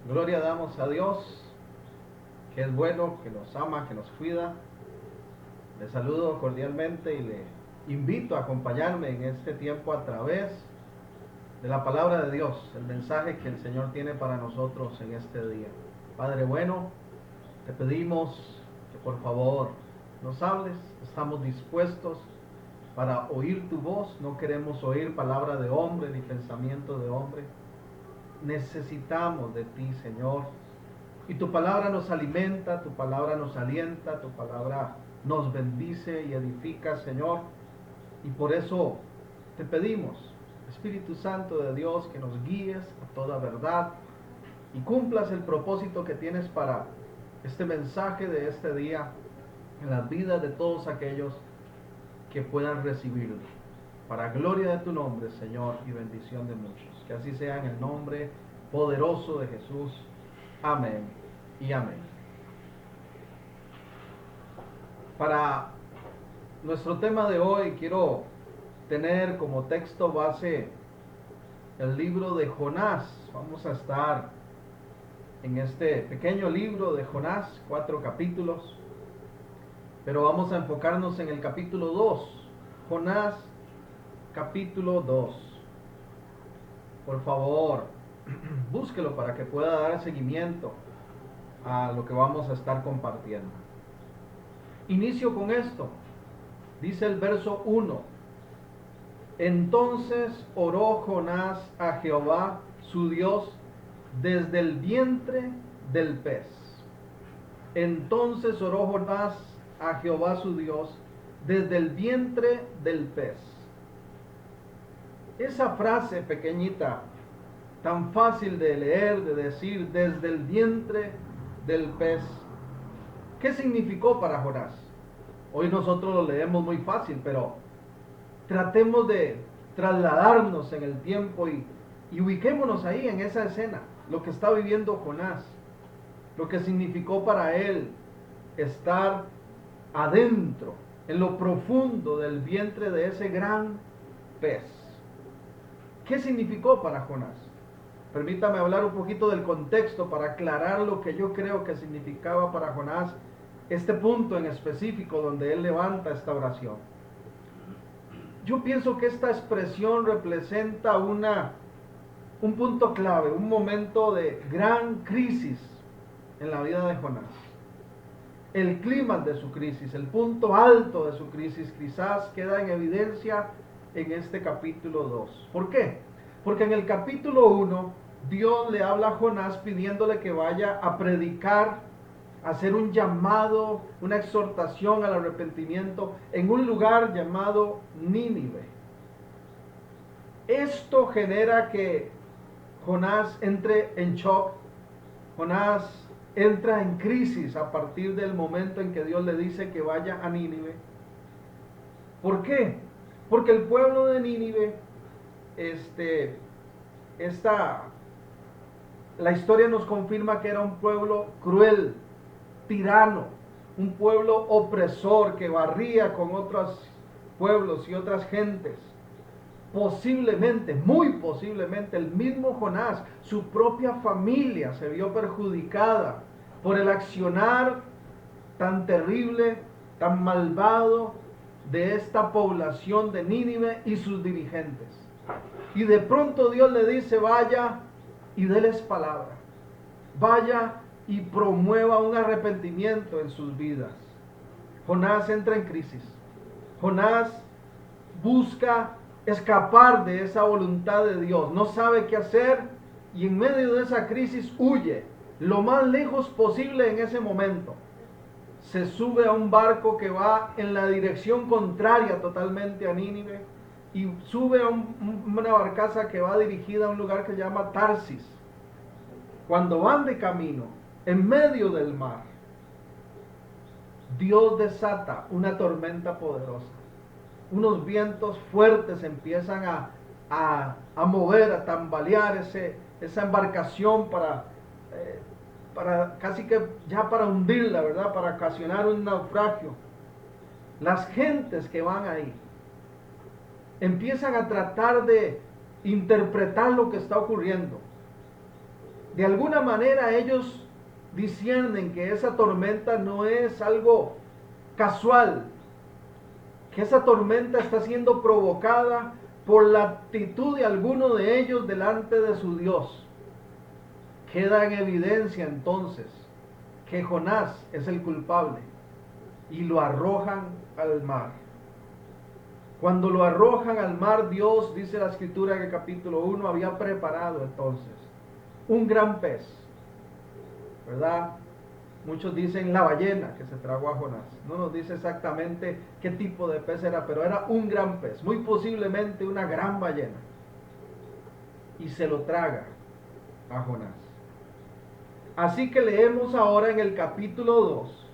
Gloria damos a Dios, que es bueno, que nos ama, que nos cuida. Le saludo cordialmente y le invito a acompañarme en este tiempo a través de la palabra de Dios, el mensaje que el Señor tiene para nosotros en este día. Padre bueno, te pedimos que por favor nos hables, estamos dispuestos para oír tu voz, no queremos oír palabra de hombre ni pensamiento de hombre. Necesitamos de ti, Señor, y tu palabra nos alimenta, tu palabra nos alienta, tu palabra nos bendice y edifica, Señor, y por eso te pedimos, Espíritu Santo de Dios, que nos guíes a toda verdad y cumplas el propósito que tienes para este mensaje de este día en las vidas de todos aquellos que puedan recibirlo. Para gloria de tu nombre, Señor, y bendición de muchos. Que así sea en el nombre poderoso de Jesús. Amén y amén. Para nuestro tema de hoy quiero tener como texto base el libro de Jonás. Vamos a estar en este pequeño libro de Jonás, 4 capítulos, pero vamos a enfocarnos en el capítulo 2. Jonás, capítulo 2. Por favor, búsquelo para que pueda dar seguimiento a lo que vamos a estar compartiendo. Inicio con esto. Dice el verso 1. Entonces oró Jonás a Jehová, su Dios, desde el vientre del pez. Entonces oró Jonás a Jehová, su Dios, desde el vientre del pez. Esa frase pequeñita, tan fácil de leer, de decir, desde el vientre del pez, ¿qué significó para Jonás? Hoy nosotros lo leemos muy fácil, pero tratemos de trasladarnos en el tiempo y ubiquémonos ahí en esa escena, lo que está viviendo Jonás, lo que significó para él estar adentro, en lo profundo del vientre de ese gran pez. ¿Qué significó para Jonás? Permítame hablar un poquito del contexto para aclarar lo que yo creo que significaba para Jonás este punto en específico donde él levanta esta oración. Yo pienso que esta expresión representa un punto clave, un momento de gran crisis en la vida de Jonás. El clímax de su crisis, el punto alto de su crisis, quizás queda en evidencia en este capítulo 2. ¿Por qué? Porque en el capítulo 1, Dios le habla a Jonás pidiéndole que vaya a predicar, a hacer un llamado, una exhortación al arrepentimiento en un lugar llamado Nínive. Esto genera que Jonás entre en shock, Jonás entra en crisis a partir del momento en que Dios le dice que vaya a Nínive. ¿Por qué? Porque el pueblo de Nínive, la historia nos confirma que era un pueblo cruel, tirano, un pueblo opresor que barría con otros pueblos y otras gentes. Posiblemente, muy posiblemente, el mismo Jonás, su propia familia se vio perjudicada por el accionar tan terrible, tan malvado de esta población de Nínive y sus dirigentes. Y de pronto Dios le dice, vaya y déles palabra, vaya y promueva un arrepentimiento en sus vidas. Jonás entra en crisis. Jonás busca escapar de esa voluntad de Dios, no sabe qué hacer y en medio de esa crisis huye lo más lejos posible en ese momento. Se sube a un barco que va en la dirección contraria totalmente a Nínive y sube a una barcaza que va dirigida a un lugar que se llama Tarsis. Cuando van de camino, en medio del mar, Dios desata una tormenta poderosa. Unos vientos fuertes empiezan a mover, a tambalear esa embarcación para casi que ya para hundirla, ¿verdad? Para ocasionar un naufragio. Las gentes que van ahí empiezan a tratar de interpretar lo que está ocurriendo. De alguna manera ellos disciernen que esa tormenta no es algo casual, que esa tormenta está siendo provocada por la actitud de alguno de ellos delante de su Dios. Queda en evidencia entonces que Jonás es el culpable y lo arrojan al mar. Cuando lo arrojan al mar, Dios, dice la escritura en el capítulo 1, había preparado entonces un gran pez, ¿verdad? Muchos dicen la ballena que se tragó a Jonás. No nos dice exactamente qué tipo de pez era, pero era un gran pez, muy posiblemente una gran ballena. Y se lo traga a Jonás. Así que leemos ahora en el capítulo 2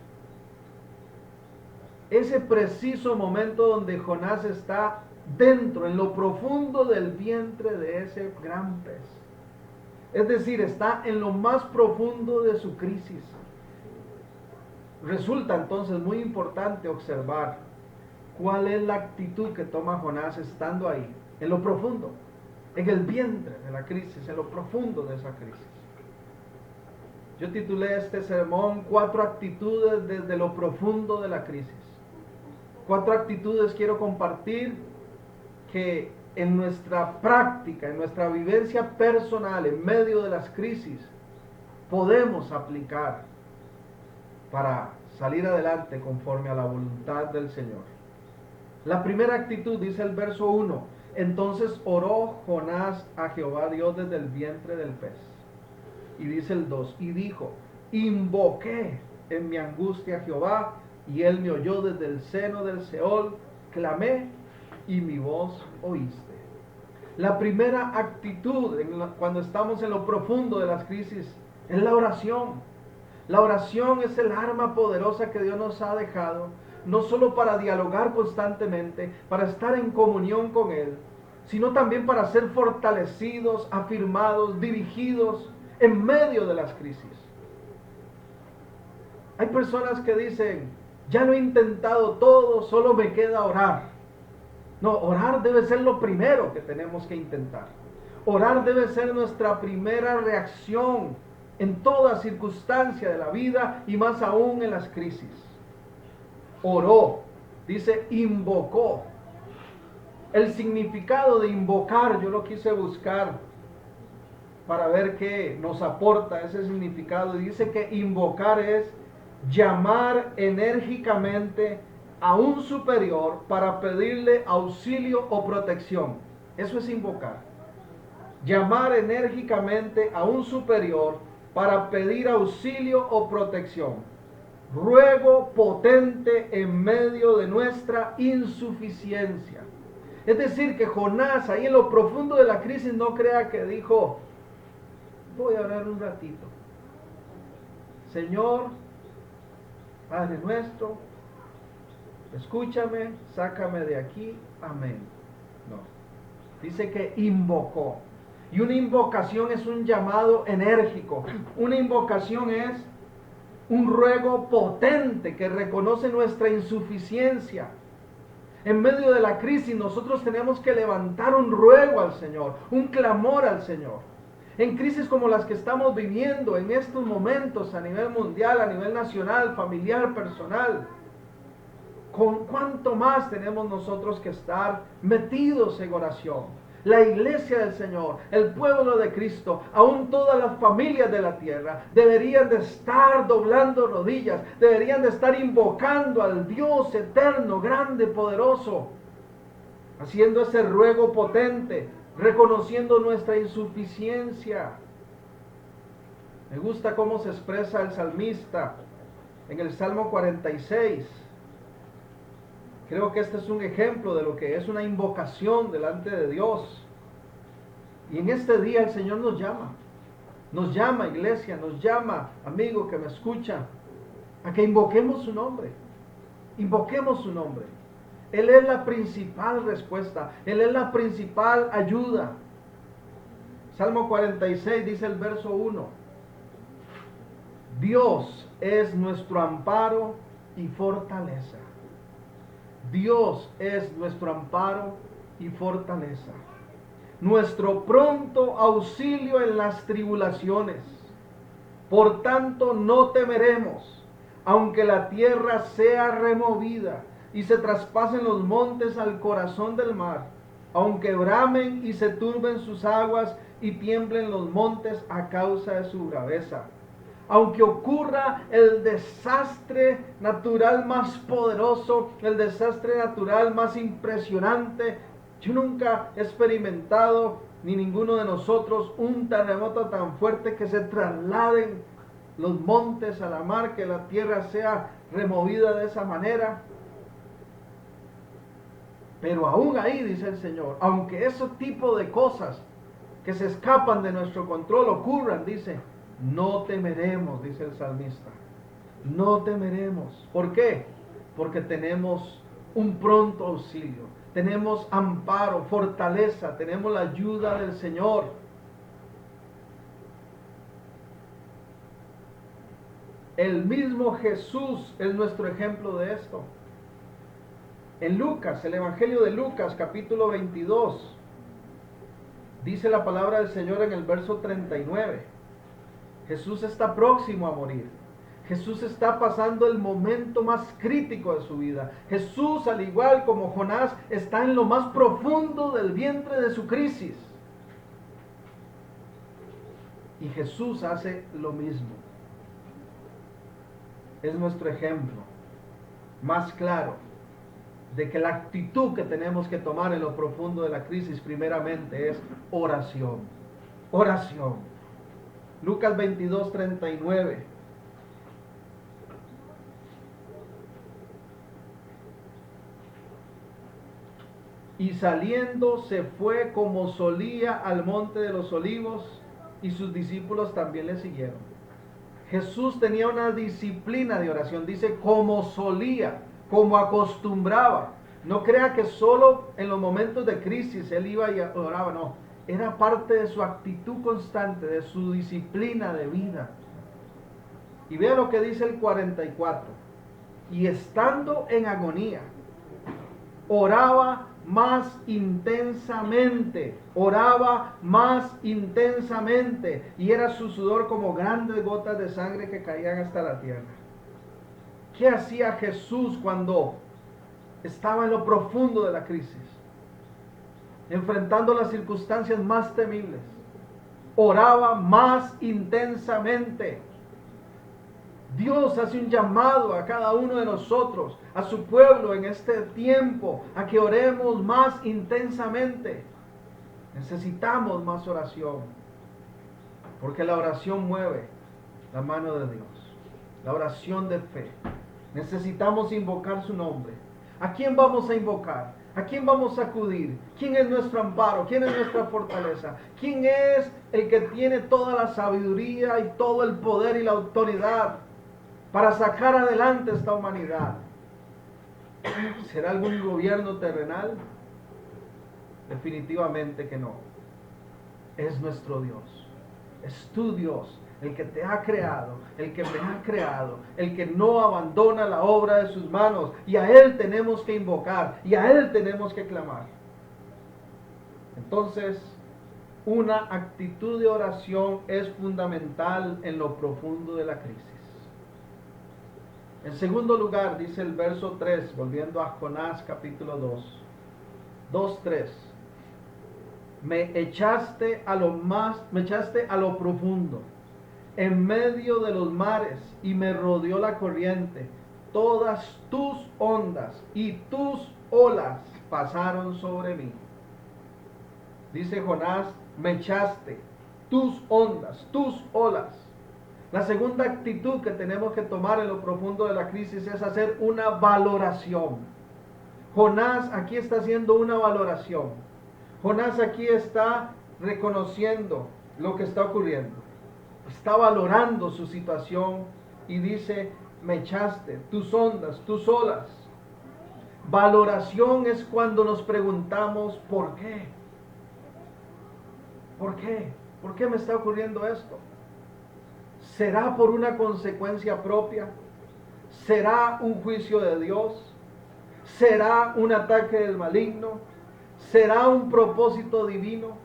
ese preciso momento donde Jonás está dentro, en lo profundo del vientre de ese gran pez. Es decir, está en lo más profundo de su crisis. Resulta entonces muy importante observar cuál es la actitud que toma Jonás estando ahí, en lo profundo, en el vientre de la crisis, en lo profundo de esa crisis. Yo titulé este sermón 4 actitudes desde lo profundo de la crisis. 4 actitudes quiero compartir que en nuestra práctica, en nuestra vivencia personal, en medio de las crisis, podemos aplicar para salir adelante conforme a la voluntad del Señor. La primera actitud, dice el verso 1, entonces oró Jonás a Jehová Dios desde el vientre del pez. Y dice el 2, y dijo, invoqué en mi angustia a Jehová, y él me oyó desde el seno del Seol, clamé, y mi voz oíste. La primera actitud cuando estamos en lo profundo de las crisis es la oración. La oración es el arma poderosa que Dios nos ha dejado, no solo para dialogar constantemente, para estar en comunión con Él, sino también para ser fortalecidos, afirmados, dirigidos en medio de las crisis. Hay personas que dicen, ya lo he intentado todo, solo me queda orar. No, orar debe ser lo primero que tenemos que intentar. Orar debe ser nuestra primera reacción en toda circunstancia de la vida y más aún en las crisis. Oró, dice invocó. El significado de invocar yo lo quise buscar para ver qué nos aporta ese significado. Y dice que invocar es llamar enérgicamente a un superior para pedirle auxilio o protección. Eso es invocar. Llamar enérgicamente a un superior para pedir auxilio o protección. Ruego potente en medio de nuestra insuficiencia. Es decir, que Jonás, ahí en lo profundo de la crisis, no crea que dijo, voy a orar un ratito. Señor, Padre nuestro, escúchame, sácame de aquí, amén. No, dice que invocó. Y una invocación es un llamado enérgico. Una invocación es un ruego potente que reconoce nuestra insuficiencia. En medio de la crisis nosotros tenemos que levantar un ruego al Señor, un clamor al Señor. En crisis como las que estamos viviendo en estos momentos a nivel mundial, a nivel nacional, familiar, personal, ¿con cuánto más tenemos nosotros que estar metidos en oración? La iglesia del Señor, el pueblo de Cristo, aún todas las familias de la tierra, deberían de estar doblando rodillas, deberían de estar invocando al Dios eterno, grande, poderoso, haciendo ese ruego potente, reconociendo nuestra insuficiencia. Me gusta cómo se expresa el salmista en el Salmo 46. Creo que este es un ejemplo de lo que es una invocación delante de Dios. Y en este día el Señor nos llama iglesia, nos llama amigo que me escucha, a que invoquemos su nombre. Invoquemos su nombre. Él es la principal respuesta, Él es la principal ayuda. Salmo 46 dice el verso 1. Dios es nuestro amparo y fortaleza. Dios es nuestro amparo y fortaleza. nuestro pronto auxilio en las tribulaciones. Por tanto, no temeremos, aunque la tierra sea removida y se traspasen los montes al corazón del mar, aunque bramen y se turben sus aguas y tiemblen los montes a causa de su braveza. Aunque ocurra el desastre natural más poderoso, el desastre natural más impresionante, yo nunca he experimentado, ni ninguno de nosotros, un terremoto tan fuerte que se trasladen los montes a la mar, que la tierra sea removida de esa manera. Pero aún ahí, dice el Señor, aunque ese tipo de cosas que se escapan de nuestro control ocurran, dice, no temeremos, dice el salmista. No temeremos. ¿Por qué? Porque tenemos un pronto auxilio, tenemos amparo, fortaleza, tenemos la ayuda del Señor. El mismo Jesús es nuestro ejemplo de esto. En Lucas, el Evangelio de Lucas, capítulo 22, dice la palabra del Señor en el verso 39. Jesús está próximo a morir. Jesús está pasando el momento más crítico de su vida. Jesús, al igual como Jonás, está en lo más profundo del vientre de su crisis. Y Jesús hace lo mismo. Es nuestro ejemplo más claro de que la actitud que tenemos que tomar en lo profundo de la crisis primeramente es oración. Oración. Lucas 22, 39. Y saliendo se fue como solía al monte de los olivos, y sus discípulos también le siguieron. Jesús tenía una disciplina de oración, dice como solía, como acostumbraba. No crea que solo en los momentos de crisis él iba y oraba, no. Era parte de su actitud constante, de su disciplina de vida. Y vea lo que dice el 44. Y estando en agonía, oraba más intensamente, oraba más intensamente, y era su sudor como grandes gotas de sangre que caían hasta la tierra. ¿Qué hacía Jesús cuando estaba en lo profundo de la crisis, enfrentando las circunstancias más temibles? Oraba más intensamente. Dios hace un llamado a cada uno de nosotros, a su pueblo en este tiempo, a que oremos más intensamente. Necesitamos más oración, porque la oración mueve la mano de Dios, la oración de fe. Necesitamos invocar su nombre. ¿A quién vamos a invocar? ¿A quién vamos a acudir? ¿Quién es nuestro amparo? ¿Quién es nuestra fortaleza? ¿Quién es el que tiene toda la sabiduría y todo el poder y la autoridad para sacar adelante esta humanidad? ¿Será algún gobierno terrenal? Definitivamente que no. Es nuestro Dios. Es tu Dios, el que te ha creado, el que me ha creado, el que no abandona la obra de sus manos. Y a Él tenemos que invocar, y a Él tenemos que clamar. Entonces, una actitud de oración es fundamental en lo profundo de la crisis. En segundo lugar, dice el verso 3, volviendo a Jonás capítulo 2:3. Me echaste a lo profundo, en medio de los mares, y me rodeó la corriente. Todas tus ondas y tus olas pasaron sobre mí. Dice Jonás, me echaste, tus ondas, tus olas. La segunda actitud que tenemos que tomar en lo profundo de la crisis es hacer una valoración. Jonás aquí está haciendo una valoración. Jonás aquí está reconociendo lo que está ocurriendo. Está valorando su situación y dice, me echaste, tus ondas, tus olas. Valoración es cuando nos preguntamos, ¿por qué? ¿Por qué? ¿Por qué me está ocurriendo esto? ¿Será por una consecuencia propia? ¿Será un juicio de Dios? ¿Será un ataque del maligno? ¿Será un propósito divino?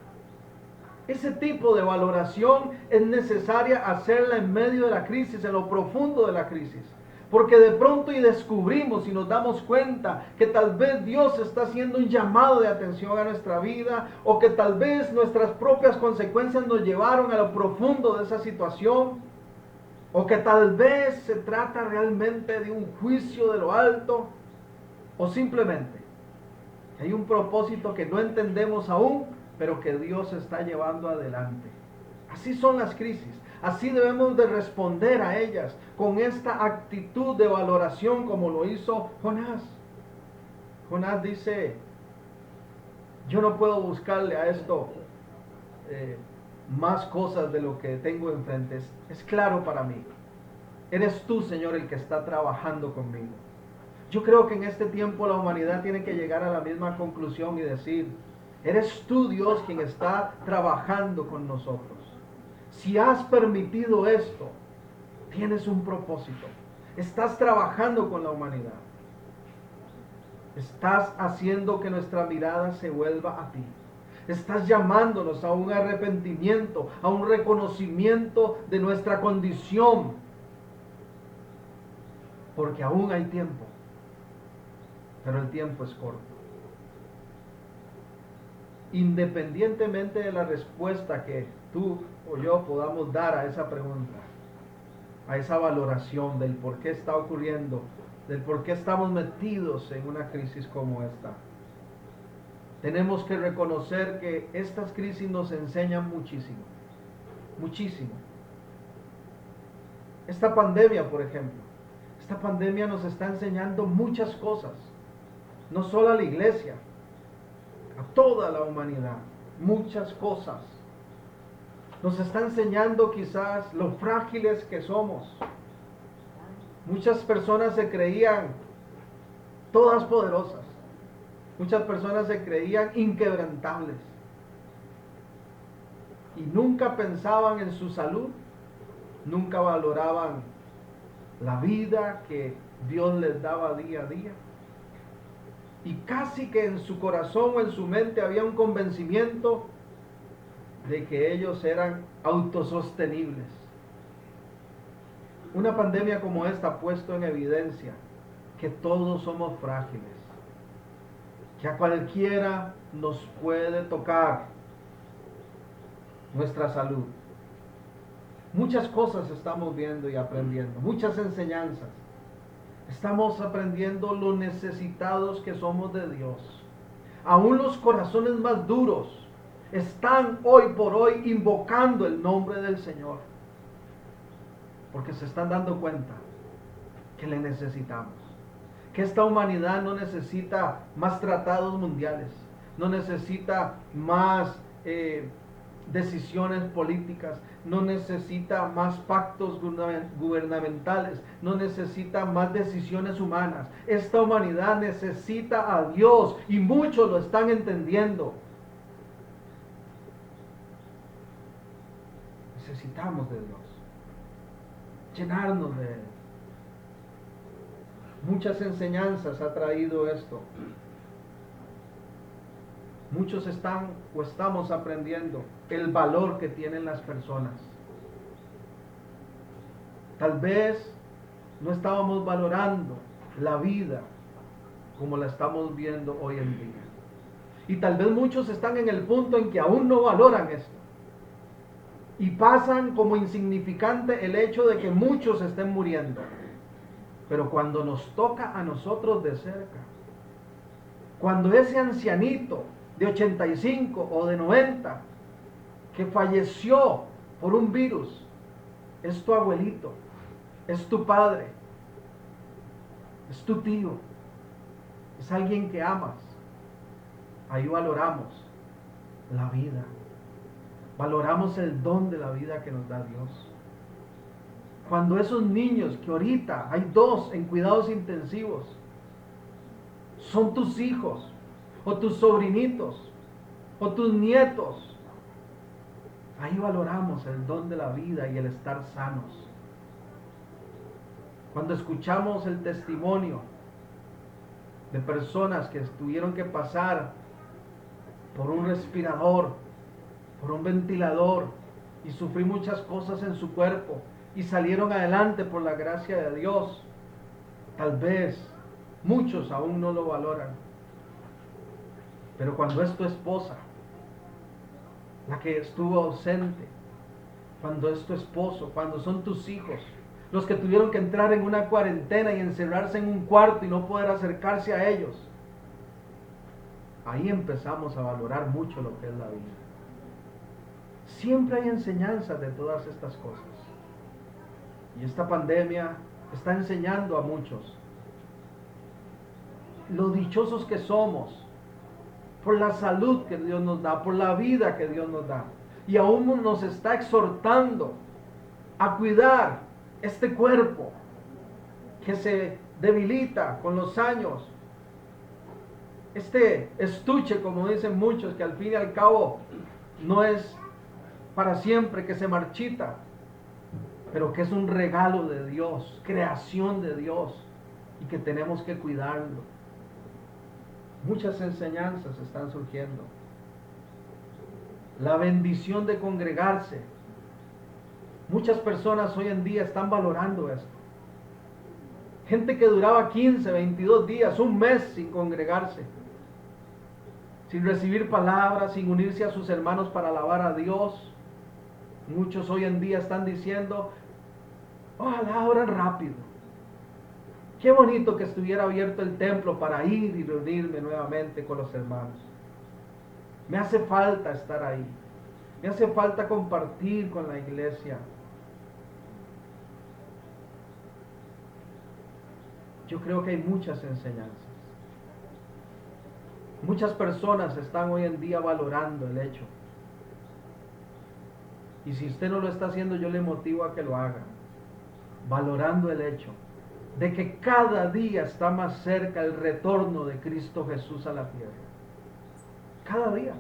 Ese tipo de valoración es necesaria hacerla en medio de la crisis, en lo profundo de la crisis. Porque de pronto y descubrimos y nos damos cuenta que tal vez Dios está haciendo un llamado de atención a nuestra vida, o que tal vez nuestras propias consecuencias nos llevaron a lo profundo de esa situación, o que tal vez se trata realmente de un juicio de lo alto, o simplemente hay un propósito que no entendemos aún, pero que Dios está llevando adelante. Así son las crisis. Así debemos de responder a ellas, con esta actitud de valoración como lo hizo Jonás. Jonás dice, yo no puedo buscarle a esto más cosas de lo que tengo enfrente. Es claro para mí. Eres tú, Señor, el que está trabajando conmigo. Yo creo que en este tiempo la humanidad tiene que llegar a la misma conclusión y decir, eres tú, Dios, quien está trabajando con nosotros. Si has permitido esto, tienes un propósito. Estás trabajando con la humanidad. Estás haciendo que nuestra mirada se vuelva a ti. Estás llamándonos a un arrepentimiento, a un reconocimiento de nuestra condición. Porque aún hay tiempo. Pero el tiempo es corto. Independientemente de la respuesta que tú o yo podamos dar a esa pregunta, a esa valoración del por qué está ocurriendo, del por qué estamos metidos en una crisis como esta, tenemos que reconocer que estas crisis nos enseñan muchísimo, muchísimo. Esta pandemia, por ejemplo, esta pandemia nos está enseñando muchas cosas, no solo a la iglesia, a toda la humanidad, muchas cosas. Nos está enseñando quizás lo frágiles que somos. Muchas personas se creían todas poderosas. Muchas personas se creían inquebrantables. Y nunca pensaban en su salud, nunca valoraban la vida que Dios les daba día a día. Y casi que en su corazón o en su mente había un convencimiento de que ellos eran autosostenibles. Una pandemia como esta ha puesto en evidencia que todos somos frágiles, que a cualquiera nos puede tocar nuestra salud. Muchas cosas estamos viendo y aprendiendo, muchas enseñanzas. Estamos aprendiendo lo necesitados que somos de Dios. Aún los corazones más duros están hoy por hoy invocando el nombre del Señor, porque se están dando cuenta que le necesitamos, que esta humanidad no necesita más tratados mundiales, no necesita más decisiones políticas, no necesita más pactos gubernamentales, no necesita más decisiones humanas. Esta humanidad necesita a Dios y muchos lo están entendiendo. Necesitamos de Dios, llenarnos de Él. Muchas enseñanzas ha traído esto. Muchos están o estamos aprendiendo el valor que tienen las personas. Tal vez no estábamos valorando la vida como la estamos viendo hoy en día. Y tal vez muchos están en el punto en que aún no valoran esto. Y pasan como insignificante el hecho de que muchos estén muriendo. Pero cuando nos toca a nosotros de cerca, cuando ese ancianito de 85 o de 90 que falleció por un virus es tu abuelito, es tu padre, es tu tío, es alguien que amas, ahí valoramos la vida, valoramos el don de la vida que nos da Dios. Cuando esos niños, que ahorita hay 2 en cuidados intensivos, son tus hijos, o tus sobrinitos, o tus nietos, ahí valoramos el don de la vida y el estar sanos. Cuando escuchamos el testimonio de personas que tuvieron que pasar por un respirador por un ventilador y sufrí muchas cosas en su cuerpo y salieron adelante por la gracia de Dios. Tal vez muchos aún no lo valoran. Pero cuando es tu esposa, la que estuvo ausente, cuando es tu esposo, cuando son tus hijos, los que tuvieron que entrar en una cuarentena y encerrarse en un cuarto y no poder acercarse a ellos, ahí empezamos a valorar mucho lo que es la vida. Siempre hay enseñanzas de todas estas cosas. Y esta pandemia está enseñando a muchos lo dichosos que somos por la salud que Dios nos da, por la vida que Dios nos da. Y aún nos está exhortando a cuidar este cuerpo que se debilita con los años. Este estuche, como dicen muchos, que al fin y al cabo no es para siempre, que se marchita, pero que es un regalo de Dios, creación de Dios, y que tenemos que cuidarlo. Muchas enseñanzas están surgiendo. La bendición de congregarse. Muchas personas hoy en día están valorando esto. Gente que duraba 15, 22 días, un mes sin congregarse, sin recibir palabras, sin unirse a sus hermanos para alabar a Dios. Muchos hoy en día están diciendo, ojalá abran rápido. Qué bonito que estuviera abierto el templo para ir y reunirme nuevamente con los hermanos. Me hace falta estar ahí. Me hace falta compartir con la iglesia. Yo creo que hay muchas enseñanzas. Muchas personas están hoy en día valorando el hecho. Y si usted no lo está haciendo, yo le motivo a que lo haga. Valorando el hecho de que cada día está más cerca el retorno de Cristo Jesús a la tierra. Cada día.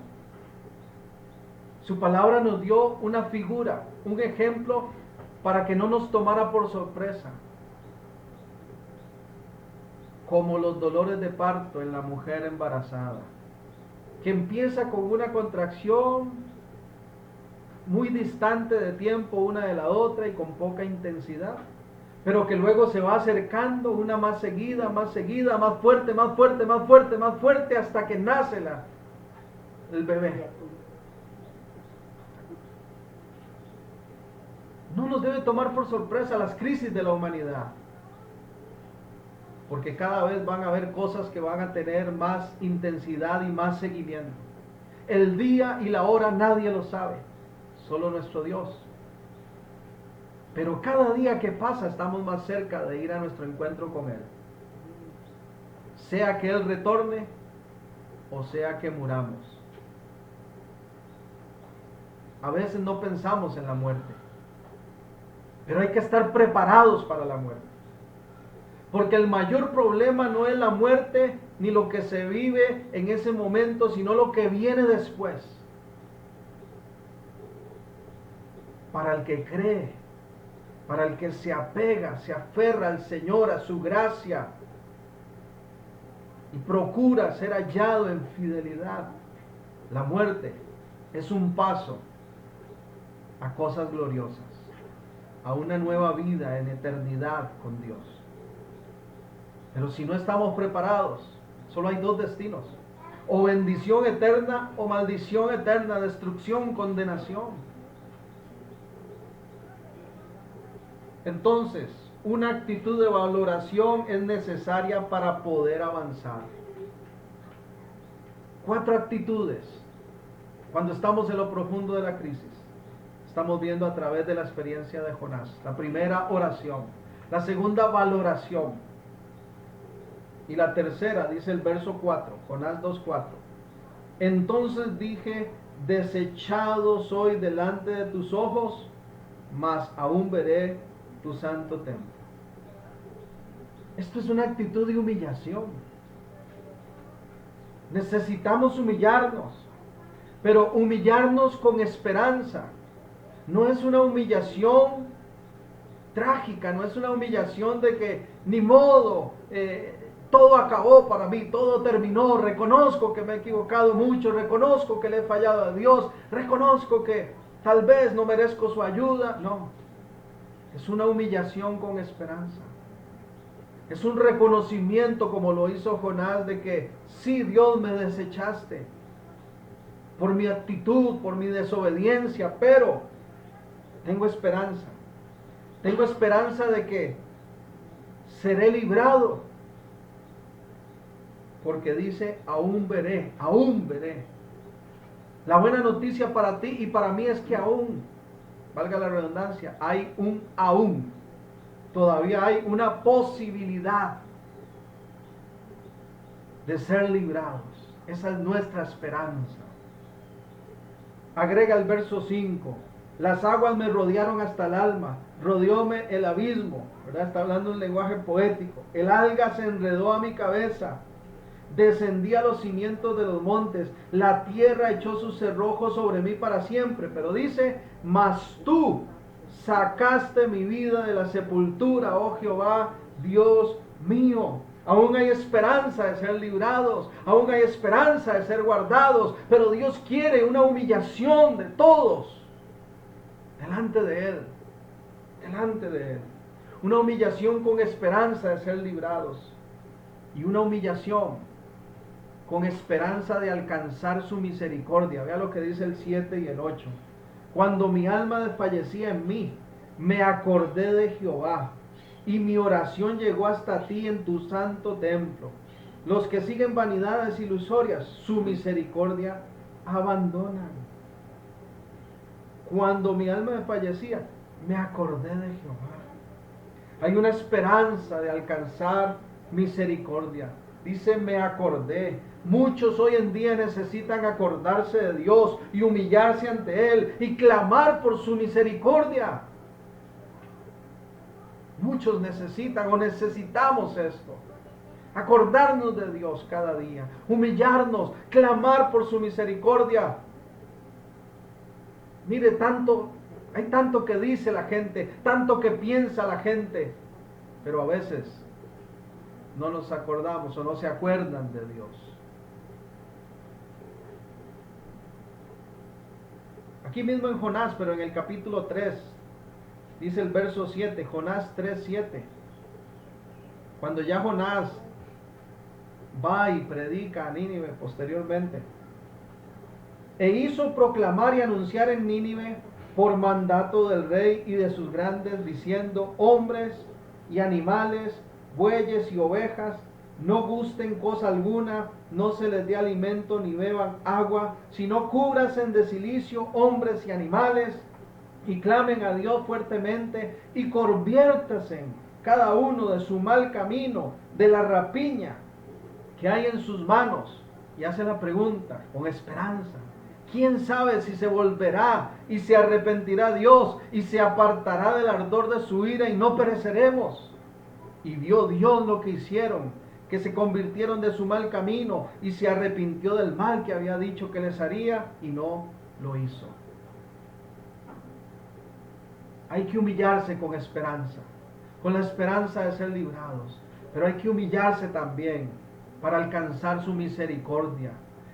Su palabra nos dio una figura, un ejemplo para que no nos tomara por sorpresa. Como los dolores de parto en la mujer embarazada, que empieza con una contracción muy distante de tiempo una de la otra y con poca intensidad, pero que luego se va acercando una más seguida, más fuerte, más fuerte, más fuerte, más fuerte, hasta que nace el bebé. No nos debe tomar por sorpresa las crisis de la humanidad, porque cada vez van a haber cosas que van a tener más intensidad y más seguimiento. El día y la hora nadie lo sabe, solo nuestro Dios. Pero cada día que pasa estamos más cerca de ir a nuestro encuentro con Él. Sea que Él retorne o sea que muramos. A veces no pensamos en la muerte, pero hay que estar preparados para la muerte. Porque el mayor problema no es la muerte ni lo que se vive en ese momento, sino lo que viene después. Para el que cree, para el que se apega, se aferra al Señor, a su gracia, y procura ser hallado en fidelidad, la muerte es un paso a cosas gloriosas, a una nueva vida en eternidad con Dios. Pero si no estamos preparados, solo hay dos destinos: o bendición eterna o maldición eterna, destrucción, condenación. Entonces, una actitud de valoración es necesaria para poder avanzar. 4 actitudes cuando estamos en lo profundo de la crisis. Estamos viendo a través de la experiencia de Jonás. La primera, oración. La segunda, valoración. Y la tercera, dice el verso 4, Jonás 2:4. Entonces dije, desechado soy delante de tus ojos, mas aún veré tu santo templo. Esto es una actitud de humillación. Necesitamos humillarnos, pero humillarnos con esperanza. No es una humillación trágica, no es una humillación de que ni modo, todo acabó para mí, todo terminó, reconozco que me he equivocado mucho, reconozco que le he fallado a Dios, reconozco que tal vez no merezco su ayuda. No, es una humillación con esperanza. Es un reconocimiento como lo hizo Jonás de que sí, Dios, me desechaste por mi actitud, por mi desobediencia, pero tengo esperanza. Tengo esperanza de que seré librado. Porque dice, aún veré, aún veré. La buena noticia para ti y para mí es que aún, valga la redundancia, hay un aún. Todavía hay una posibilidad de ser librados. Esa es nuestra esperanza. Agrega el verso 5. Las aguas me rodearon hasta el alma, rodeóme el abismo, ¿verdad? Está hablando en lenguaje poético. El alga se enredó a mi cabeza, descendí a los cimientos de los montes, la tierra echó sus cerrojos sobre mí para siempre. Pero dice, mas tú sacaste mi vida de la sepultura, oh Jehová, Dios mío. Aún hay esperanza de ser librados, aún hay esperanza de ser guardados, pero Dios quiere una humillación de todos delante de Él, delante de Él. Una humillación con esperanza de ser librados y una humillación con esperanza de alcanzar su misericordia. Vea lo que dice el 7 y el 8. Cuando mi alma desfallecía en mí, me acordé de Jehová, y mi oración llegó hasta ti en tu santo templo. Los que siguen vanidades ilusorias, su misericordia abandonan. Cuando mi alma desfallecía, me acordé de Jehová. Hay una esperanza de alcanzar misericordia. Dice, me acordé. Muchos hoy en día necesitan acordarse de Dios y humillarse ante Él y clamar por su misericordia. Muchos necesitan o necesitamos esto. Acordarnos de Dios cada día, humillarnos, clamar por su misericordia. Mire, hay tanto que dice la gente, tanto que piensa la gente, pero a veces no nos acordamos o no se acuerdan de Dios. Aquí mismo en Jonás, pero en el capítulo 3, dice el verso 7, Jonás 3:7. Cuando ya Jonás va y predica a Nínive posteriormente, e hizo proclamar y anunciar en Nínive por mandato del rey y de sus grandes, diciendo, hombres y animales, bueyes y ovejas, no gusten cosa alguna, no se les dé alimento ni beban agua, sino cúbrasen de cilicio hombres y animales, y clamen a Dios fuertemente, y conviértase cada uno de su mal camino, de la rapiña que hay en sus manos. Y hace la pregunta con esperanza, ¿quién sabe si se volverá y se arrepentirá Dios y se apartará del ardor de su ira y no pereceremos? Y vio Dios lo que hicieron, que se convirtieron de su mal camino, y se arrepintió del mal que había dicho que les haría, y no lo hizo. Hay que humillarse con esperanza, con la esperanza de ser librados, pero hay que humillarse también para alcanzar su misericordia.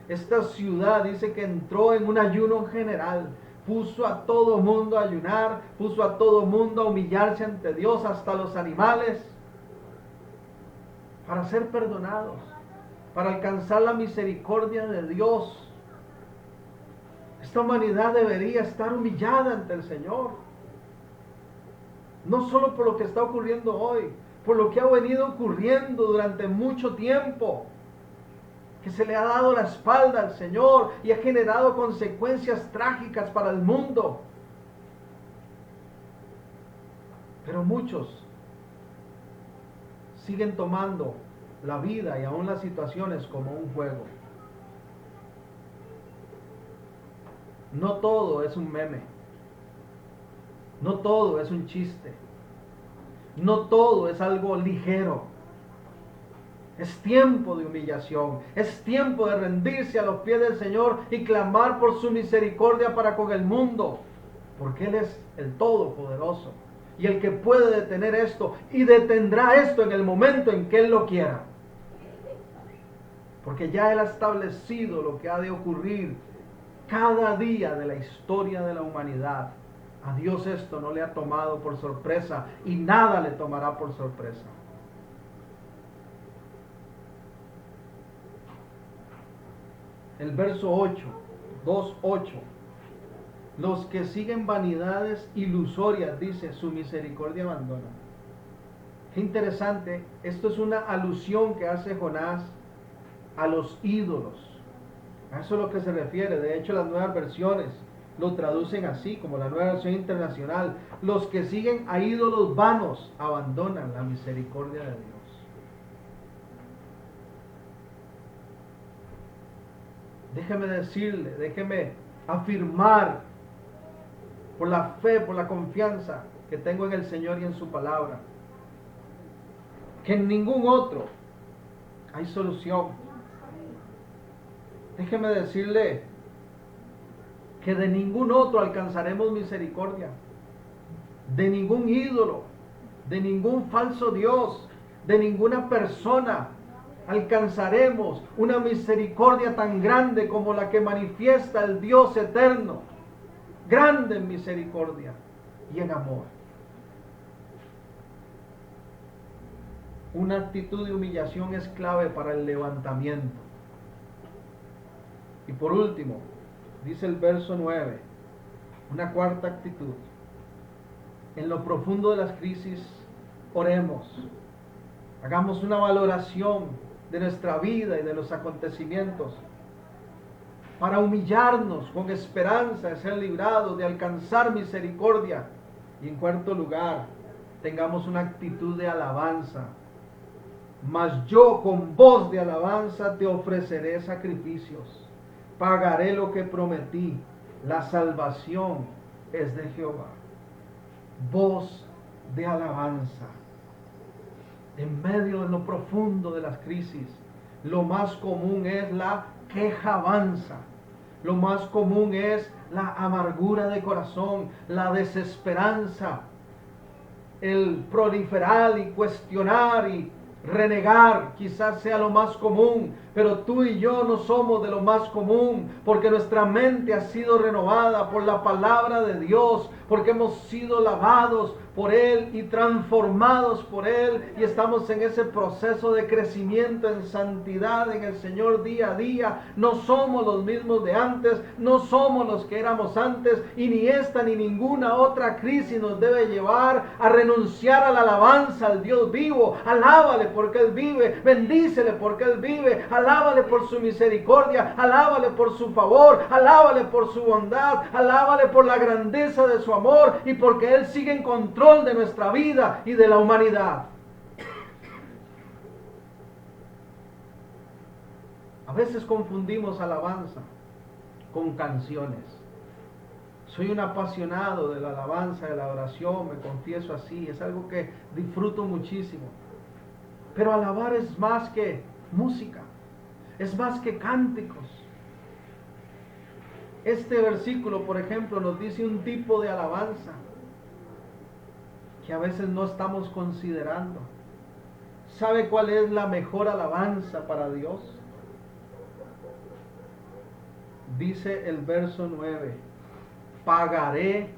Esta ciudad dice que entró en un ayuno general, puso a todo mundo a ayunar, puso a todo mundo a humillarse ante Dios, hasta los animales, para ser perdonados, para alcanzar la misericordia de Dios. Esta humanidad debería estar humillada ante el Señor, no solo por lo que está ocurriendo hoy, por lo que ha venido ocurriendo durante mucho tiempo, que se le ha dado la espalda al Señor y ha generado consecuencias trágicas para el mundo. Pero muchos siguen tomando la vida y aún las situaciones como un juego. No todo es un meme. No todo es un chiste. No todo es algo ligero. Es tiempo de humillación. Es tiempo de rendirse a los pies del Señor y clamar por su misericordia para con el mundo. Porque Él es el Todopoderoso y el que puede detener esto, y detendrá esto en el momento en que Él lo quiera. porque ya Él ha establecido lo que ha de ocurrir cada día de la historia de la humanidad. A Dios esto no le ha tomado por sorpresa y nada le tomará por sorpresa. El verso 8, 2:8. Los que siguen vanidades ilusorias, dice, su misericordia abandona. Qué interesante, esto es una alusión que hace Jonás a los ídolos. A eso es lo que se refiere. De hecho, las nuevas versiones lo traducen así, como la nueva versión internacional. Los que siguen a ídolos vanos abandonan la misericordia de Dios. Déjeme decirle, déjeme afirmar por la fe, por la confianza que tengo en el Señor y en su palabra, que en ningún otro hay solución. Déjeme decirle que de ningún otro alcanzaremos misericordia, de ningún ídolo, de ningún falso Dios, de ninguna persona alcanzaremos una misericordia tan grande como la que manifiesta el Dios eterno, grande en misericordia y en amor. Una actitud de humillación es clave para el levantamiento. Y por último, dice el verso 9, una cuarta actitud. En lo profundo de las crisis, oremos. Hagamos una valoración de nuestra vida y de los acontecimientos para humillarnos con esperanza de ser librados, de alcanzar misericordia. Y en cuarto lugar, tengamos una actitud de alabanza. Mas yo con voz de alabanza te ofreceré sacrificios. Pagaré lo que prometí. La salvación es de Jehová. Voz de alabanza. En medio de lo profundo de las crisis, lo más común es la quejabanza. Lo más común es la amargura de corazón, la desesperanza, el proliferar y cuestionar y renegar quizás sea lo más común, pero tú y yo no somos de lo más común, porque nuestra mente ha sido renovada por la palabra de Dios, porque hemos sido lavados por Él y transformados por Él, y estamos en ese proceso de crecimiento en santidad en el Señor día a día. No somos los mismos de antes, no somos los que éramos antes, y ni esta ni ninguna otra crisis nos debe llevar a renunciar a la alabanza al Dios vivo. Alábale porque Él vive, bendícele porque Él vive, alábale por su misericordia, alábale por su favor, alábale por su bondad, alábale por la grandeza de su amor y porque Él sigue en control de nuestra vida y de la humanidad. A veces confundimos alabanza con canciones. Soy un apasionado de la alabanza, de la oración, me confieso así, es algo que disfruto muchísimo. Pero alabar es más que música, es más que cánticos. Este versículo, por ejemplo, nos dice un tipo de alabanza que a veces no estamos considerando. ¿Sabe cuál es la mejor alabanza para Dios? Dice el verso 9, pagaré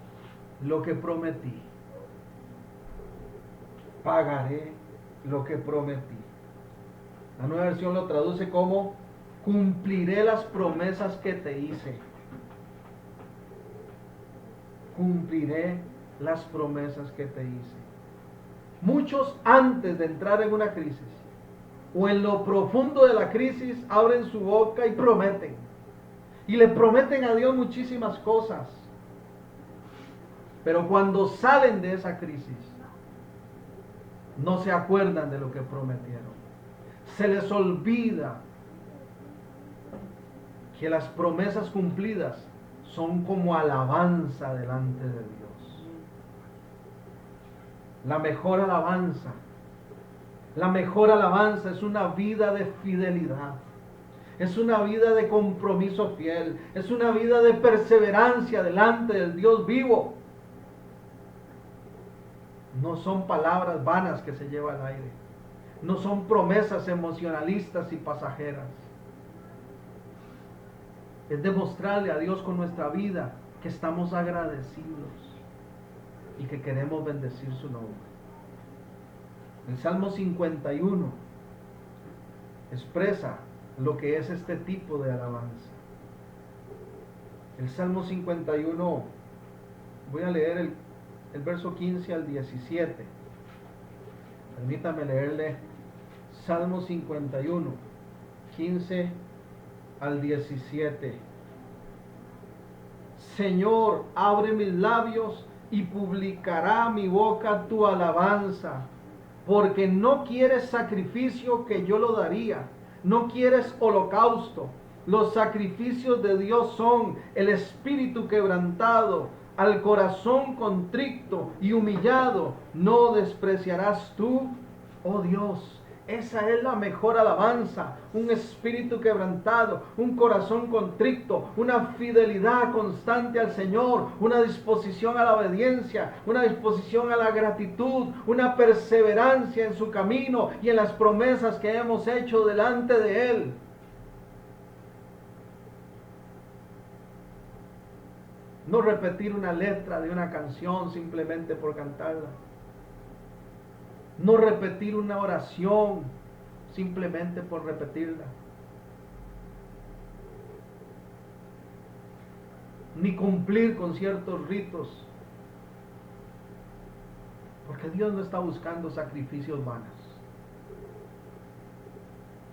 lo que prometí. Pagaré lo que prometí. La nueva versión lo traduce como cumpliré las promesas que te hice. Cumpliré las promesas que te hice. Muchos antes de entrar en una crisis o en lo profundo de la crisis abren su boca y prometen. Y le prometen a Dios muchísimas cosas. Pero cuando salen de esa crisis, no se acuerdan de lo que prometieron. Se les olvida que las promesas cumplidas son como alabanza delante de Dios. La mejor alabanza es una vida de fidelidad. Es una vida de compromiso fiel. Es una vida de perseverancia delante del Dios vivo. No son palabras vanas que se llevan al aire. No son promesas emocionalistas y pasajeras. Es demostrarle a Dios con nuestra vida que estamos agradecidos y que queremos bendecir su nombre. El Salmo 51 expresa lo que es este tipo de alabanza. El Salmo 51, voy a leer el verso 15 al 17. Permítame leerle Salmo 51, 15 al 17. Señor, abre mis labios y publicará mi boca tu alabanza, porque no quieres sacrificio que yo lo daría, no quieres holocausto. Los sacrificios de Dios son el espíritu quebrantado, al corazón contrito y humillado, no despreciarás tú, oh Dios. Esa es la mejor alabanza, un espíritu quebrantado, un corazón contrito, una fidelidad constante al Señor, una disposición a la obediencia, una disposición a la gratitud, una perseverancia en su camino y en las promesas que hemos hecho delante de Él. No repetir una letra de una canción simplemente por cantarla. No repetir una oración simplemente por repetirla. Ni cumplir con ciertos ritos. Porque Dios no está buscando sacrificios vanos.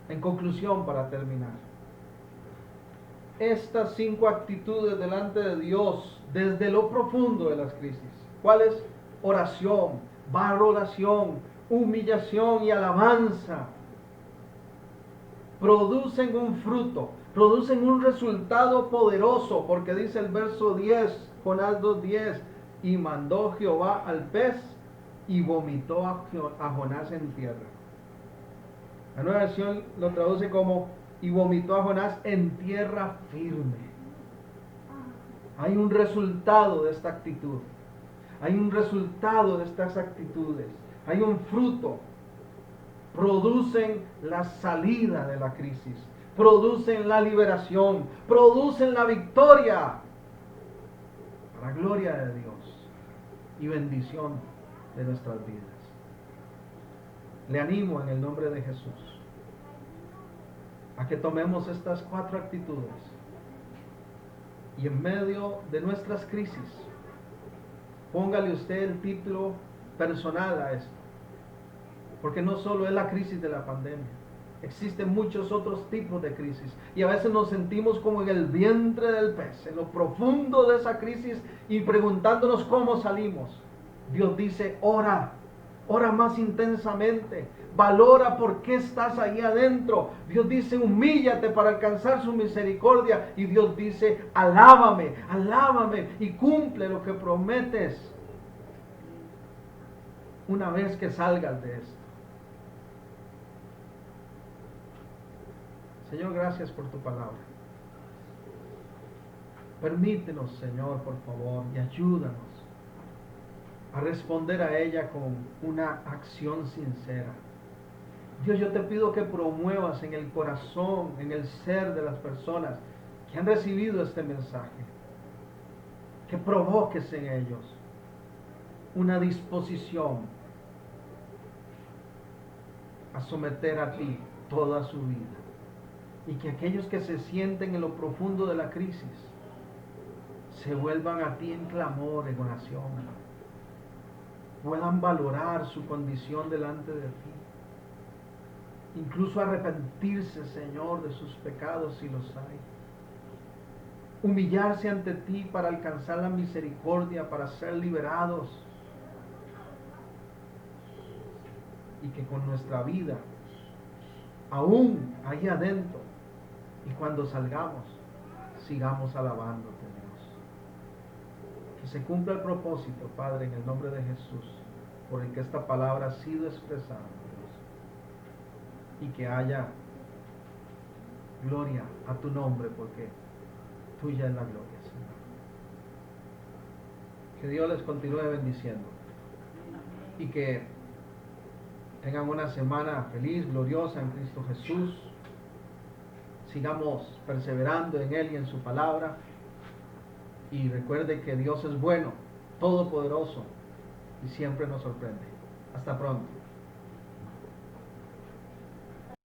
En conclusión, para terminar, estas 5 actitudes delante de Dios desde lo profundo de las crisis. ¿Cuál es? Oración, valoración, humillación y alabanza. Producen un fruto, producen un resultado poderoso, porque dice el verso 10, Jonás 2:10, y mandó Jehová al pez y vomitó a Jonás en tierra. La nueva versión lo traduce como y vomitó a Jonás en tierra firme. Hay un resultado de esta actitud. Hay un resultado de estas actitudes. Hay un fruto. Producen la salida de la crisis. Producen la liberación. Producen la victoria. Para gloria de Dios y bendición de nuestras vidas. Le animo en el nombre de Jesús a que tomemos estas 4 actitudes y en medio de nuestras crisis, póngale usted el título personal a esto, porque no solo es la crisis de la pandemia, existen muchos otros tipos de crisis y a veces nos sentimos como en el vientre del pez, en lo profundo de esa crisis y preguntándonos cómo salimos. Dios dice, ora más intensamente, valora por qué estás ahí adentro. Dios dice, humíllate para alcanzar su misericordia. Y Dios dice, alábame y cumple lo que prometes una vez que salgas de esto. Señor, gracias por tu palabra. Permítenos, Señor, por favor, y ayúdanos a responder a ella con una acción sincera. Dios, yo te pido que promuevas en el corazón, en el ser de las personas que han recibido este mensaje, que provoques en ellos una disposición a someter a ti toda su vida, y que aquellos que se sienten en lo profundo de la crisis se vuelvan a ti en clamor, en oración, puedan valorar su condición delante de ti, incluso arrepentirse, Señor, de sus pecados si los hay, humillarse ante ti para alcanzar la misericordia, para ser liberados, y que con nuestra vida, aún ahí adentro, y cuando salgamos, sigamos alabándote, Dios. Que se cumpla el propósito, Padre, en el nombre de Jesús, por el que esta palabra ha sido expresada, Dios. Y que haya gloria a tu nombre, porque tuya es la gloria, Señor. Que Dios les continúe bendiciendo. Y que tengan una semana feliz, gloriosa en Cristo Jesús. sigamos perseverando en Él y en su palabra. Y recuerde que Dios es bueno, todopoderoso y siempre nos sorprende. Hasta pronto.